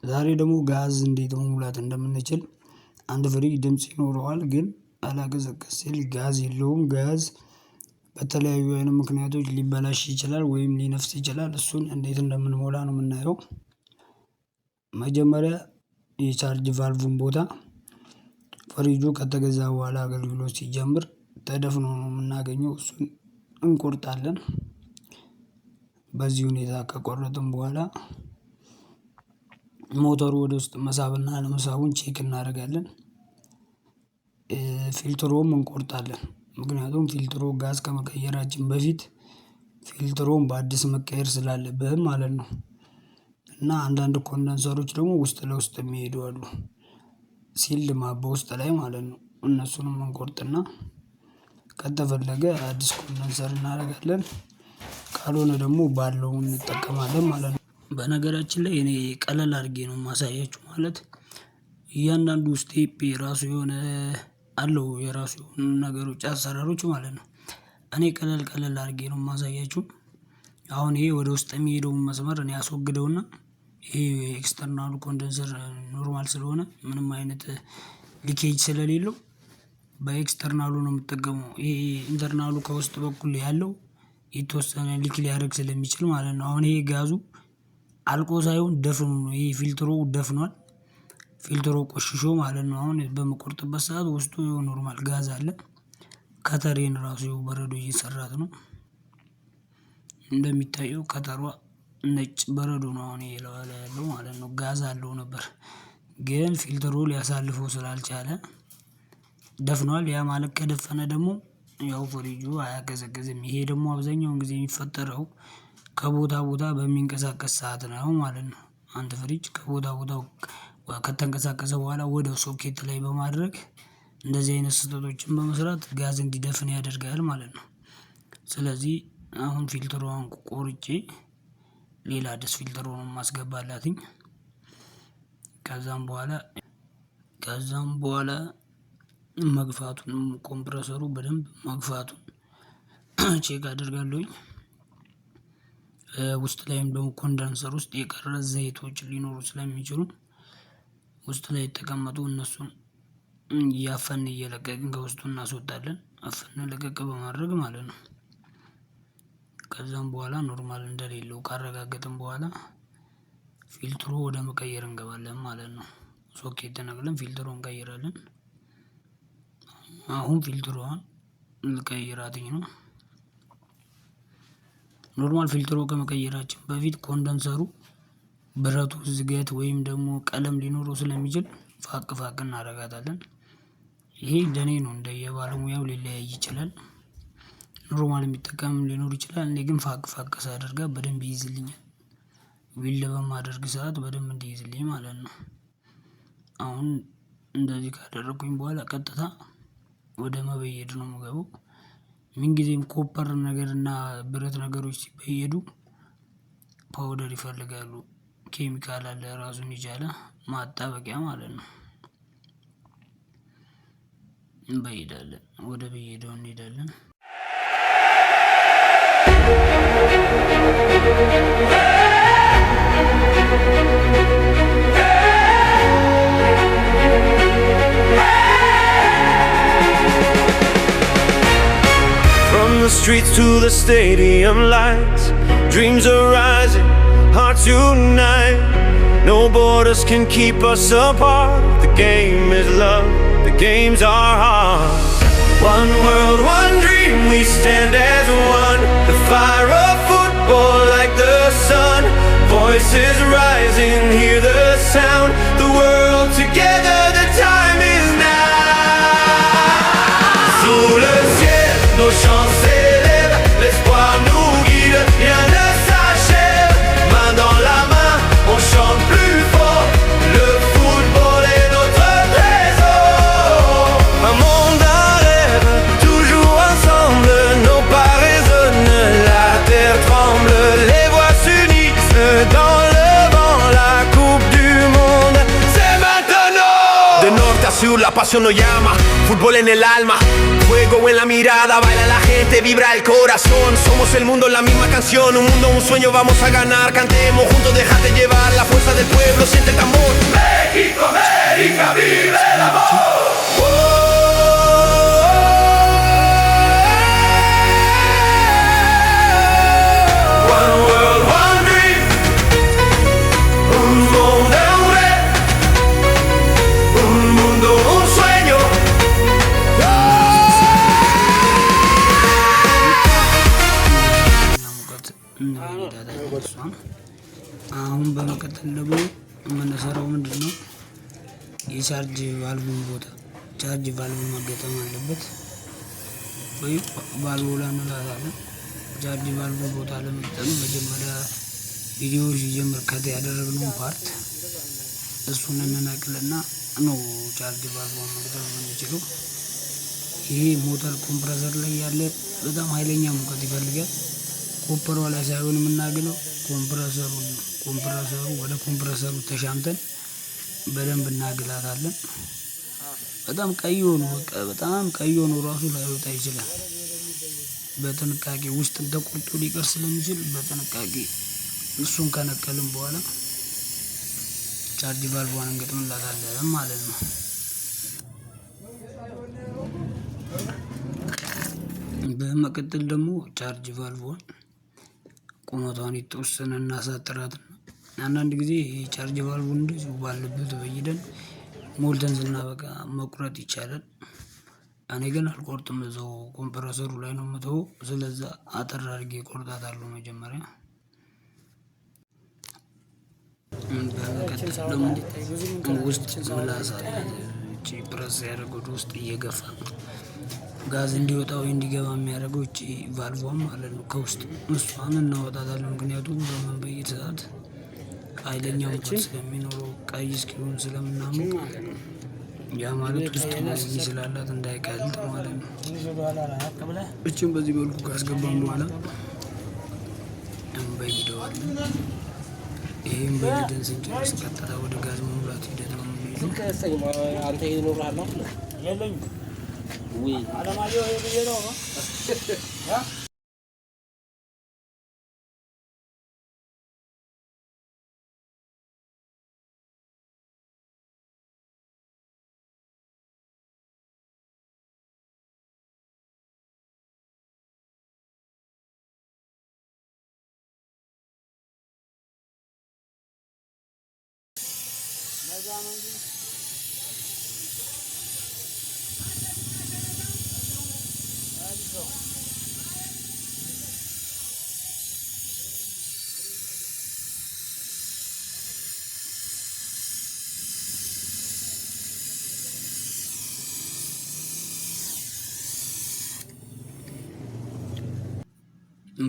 ዛሬ ደግሞ ጋዝ እንዴት መሙላት እንደምንችል አንድ ፍሪጅ ድምጽ ይኖረዋል ግን አላቀዘቅዝ ሲል ጋዝ የለውም ጋዝ በተለያዩ አይነት ምክንያቶች ሊበላሽ ይችላል ወይም ሊነፍስ ይችላል እሱን እንዴት እንደምንሞላ ነው የምናየው። መጀመሪያ የቻርጅ ቫልቭን ቦታ ፍሪጁ ከተገዛ በኋላ አገልግሎት ሲጀምር ተደፍኖ ነው የምናገኘው እሱን እንቆርጣለን። በዚህ ሁኔታ ከቆረጥን በኋላ ሞተሩ ወደ ውስጥ መሳብና አለመሳቡን ቼክ እናደርጋለን። ፊልትሩም እንቆርጣለን ምክንያቱም ፊልትሩ ጋዝ ከመቀየራችን በፊት ፊልትሩን በአዲስ መቀየር ስላለበት ማለት ነው። እና አንዳንድ ኮንደንሰሮች ደግሞ ውስጥ ለውስጥ የሚሄዱ አሉ ሲልድ በውስጥ ላይ ማለት ነው እነሱንም እንቆርጥና ከተፈለገ አዲስ ኮንደንሰር እናደርጋለን ካልሆነ ደግሞ ባለው እንጠቀማለን ማለት ነው። በነገራችን ላይ እኔ ቀለል አድርጌ ነው የማሳያችሁ ማለት እያንዳንዱ ስቴፕ የራሱ የሆነ አለው የራሱ የሆኑ ነገሮች አሰራሮች ማለት ነው። እኔ ቀለል አድርጌ ነው የማሳያችሁ። አሁን ይሄ ወደ ውስጥ የሚሄደውን መስመር እኔ አስወግደውና ይሄ ኤክስተርናሉ ኮንደንሰር ኖርማል ስለሆነ ምንም አይነት ሊኬጅ ስለሌለው በኤክስተርናሉ ነው የምጠቀመው። ይሄ ኢንተርናሉ ከውስጥ በኩል ያለው የተወሰነ ሊክ ሊያደርግ ስለሚችል ማለት ነው። አሁን ይሄ ጋዙ አልቆ ሳይሆን ደፍኖ ነው ይሄ ፊልትሩ ደፍኗል። ፊልትሩ ቆሽሾ ማለት ነው። አሁን በምቆርጥበት ሰዓት ውስጡ ኖርማል ጋዝ አለ። ከተሬን ራሱ በረዶ እየሰራት ነው። እንደሚታየው ከተሯ ነጭ በረዶ ነው አሁን ያለው ማለት ነው ጋዝ አለው ነበር። ግን ፊልትሩ ሊያሳልፈው ስላልቻለ ደፍኗል። ያ ማለት ከደፈነ ደግሞ ያው ፍሪጁ አያቀዘቅዝም። ይሄ ደግሞ አብዛኛውን ጊዜ የሚፈጠረው ከቦታ ቦታ በሚንቀሳቀስ ሰዓት ነው ማለት ነው። አንድ ፍሪጅ ከቦታ ቦታ ከተንቀሳቀሰ በኋላ ወደ ሶኬት ላይ በማድረግ እንደዚህ አይነት ስህተቶችን በመስራት ጋዝ እንዲደፍን ያደርጋል ማለት ነው። ስለዚህ አሁን ፊልትሩን ቆርጬ ሌላ አዲስ ፊልትሩን ማስገባላትኝ ከዛም በኋላ መግፋቱን ኮምፕረሰሩ በደንብ መግፋቱን ቼክ አደርጋለሁኝ። ውስጥ ላይም ደግሞ ኮንደንሰር ውስጥ የቀረ ዘይቶች ሊኖሩ ስለሚችሉ ውስጥ ላይ የተቀመጡ እነሱን እያፈን እየለቀቅን ከውስጡ እናስወጣለን አፍን ለቀቅ በማድረግ ማለት ነው። ከዛም በኋላ ኖርማል እንደሌለው ካረጋገጥን በኋላ ፊልትሩ ወደ መቀየር እንገባለን ማለት ነው። ሶኬት ነቅለን ፊልትሩን እንቀይራለን። አሁን ፊልትሩን ልቀይራትኝ ነው። ኖርማል ፊልትሩ ከመቀየራችን በፊት ኮንደንሰሩ ብረቱ ዝገት ወይም ደግሞ ቀለም ሊኖረው ስለሚችል ፋቅ እናደርጋታለን። ይሄ ለኔ ነው እንደየባለሙያው ሊለያይ ይችላል። ኖርማል የሚጠቀም ሊኖር ይችላል። እኔ ግን ፋቅ ሳደርጋ በደንብ ይይዝልኛል። ዊልድ በማደርግ ሰዓት በደንብ እንዲይዝልኝ ማለት ነው። አሁን እንደዚህ ካደረኩኝ በኋላ ቀጥታ ወደ መበየድ ነው የምገባው። ምን ጊዜም ኮፐር ነገርና ብረት ነገሮች ሲበየዱ ፓውደር ይፈልጋሉ። ኬሚካል አለ ራሱን የቻለ ማጣበቂያ ማለት ነው። እንበይዳለን ወደ በየዳው እንሄዳለን። From the streets to the stadium lights, dreams are rising, hearts unite. No borders can keep us apart. The game is love, the games are hard. One world, one dream, we stand as one. The fire of football like the sun. Voices rising, hear the sound. The world together, the time is now. Sous le ciel, nos chants s'élèvent. L'espoir nous guide, rien ne s'achève. Main dans la main, on chante plus fort. Le football est notre trésor. Un monde, un rêve, toujours ensemble. Nos pas résonnent, la terre tremble. Les voix s'unissent dans le vent. La coupe du monde, c'est maintenant. De norte a sur, la pasión nos llama. Fútbol en el alma, fuego en la mirada. Baila la gente, vibra el corazón. Somos el mundo, la misma canción. Un mundo, un sueño, vamos a ganar. Cantemos juntos, déjate llevar. La fuerza del pueblo, siente el tambor. በመቀጠል ደግሞ የምንሰራው ምንድነው? የቻርጅ ቫልቭን ቦታ ቻርጅ ቫልቭ መገጠም አለበት። ወይም ቫልቩላ እንላታለን። ቻርጅ ቫልቭ ቦታ ለመግጠም መጀመሪያ ቪዲዮ ሲጀምር ከት ያደረግነውን ፓርት እሱን እንነቅልና ነው ቻርጅ ቫልቩን መግጠም የምንችለው። ይሄ ሞተር ኮምፕረሰር ላይ ያለ በጣም ሀይለኛ ሙቀት ይፈልጋል። ኮፐሯ ላይ ሳይሆን የምናግለው ኮምፕረሰሩን ነው። ወደ ኮምፕረሰሩ ተሻምተን በደንብ እናግላታለን። በጣም ቀይ ሆኖ ራሱ ላይወጣ ይችላል። በጥንቃቄ ውስጥ ተቆርጦ ሊቀር ስለሚችል በጥንቃቄ እሱን ከነቀልን በኋላ ቻርጅ ቫልቩን እንገጥምላታለን ማለት ነው። በመቀጠል ደግሞ ቻርጅ ቫልቩን ቁመቷን የተወሰነ እናሳጥራትና አንዳንድ ጊዜ ቻርጅ ቫልቩን እንደዚሁ ባለበት በይደን ሞልተን ስናበቃ መቁረጥ ይቻላል። እኔ ግን አልቆርጥም፣ እዛው ኮምፕረሰሩ ላይ ነው የምተወው። ስለዛ አጠር አድርጌ እቆርጣታለሁ መጀመሪያ። በመቀጠል ደግሞ ውስጥ ምላስ አለ። እቺ ፕረስ ሲያደርግ ወደ ውስጥ እየገፋ ጋዝ እንዲወጣ ወይ እንዲገባ የሚያደርገው እቺ ቫልቩ ማለት ነው። ከውስጥ እሷን እናወጣታለን። ምክንያቱም በምንበይድ ሰዓት ሀይለኛ ሙቀት ስለሚኖረው ቀይ እስኪሆን ስለምናሞቅ ያ ማለት ውስጥ ሞኝ ስላላት እንዳይቀልጥ ማለት ነው። እቺን በዚህ መልኩ ካስገባን በኋላ እንበይደዋለን። ይሄን በይደን ስንጨርስ ቀጥታ ወደ ጋዝ መሙላት ሂደት ነው የምንሄደው።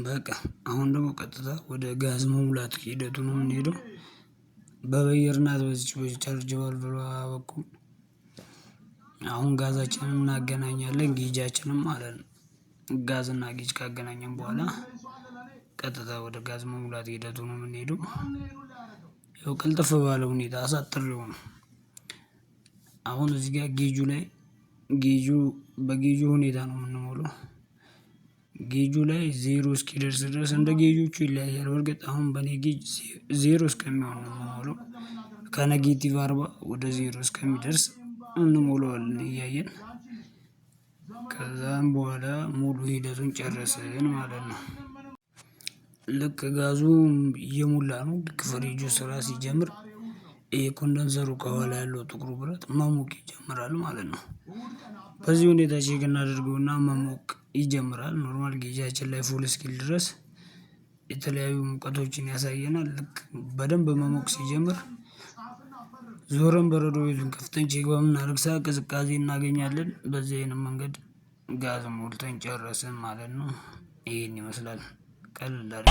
በቃ አሁን ደግሞ ቀጥታ ወደ ጋዝ መሙላት ሂደቱ ነው የምንሄደው። በበየርናት በዚች በቻርጅ ቫልቩ በኩል አሁን ጋዛችንን እናገናኛለን፣ ጌጃችንም ማለት ነው። ጋዝ እና ጌጅ ካገናኘን በኋላ ቀጥታ ወደ ጋዝ መሙላት ሂደቱ ነው የምንሄደው። ያው ቅልጥፍ ባለ ሁኔታ አሳጥሬው ነው። አሁን እዚህ ጋር በጌጁ ሁኔታ ነው የምንሞላው። ጌጁ ላይ 0 እስኪደርስ ድረስ እንደ ጌጆቹ ይለያያል። በርግጥ አሁን በኔ ጌጅ 0 እስከሚሆን ነው የምሞላው። ከኔጌቲቭ 40 ወደ 0 እስከሚደርስ እንሞላዋለን እያየን። ከዛም በኋላ ሙሉ ሂደቱን ጨረስን ማለት ነው። ልክ ጋዙ እየሞላ ነው። ልክ ፍሪጁ ስራ ሲጀምር ይሄ ኮንደንሰሩ ከኋላ ያለው ጥቁሩ ብረት መሞቅ ይጀምራል ማለት ነው። በዚህ ሁኔታ ቼክ እናደርገውና መሞቅ ይጀምራል። ኖርማል ጌጃችን ላይ ፉል እስኪል ድረስ የተለያዩ ሙቀቶችን ያሳየናል። ልክ በደንብ መሞቅ ሲጀምር ዞረን በረዶ ቤቱን ከፍተን ቼክ በምናደርግ ሰዓት ቅዝቃዜ እናገኛለን። በዚህ አይነት መንገድ ጋዝ ሞልተን ጨረስን ማለት ነው። ይሄን ይመስላል ቀላል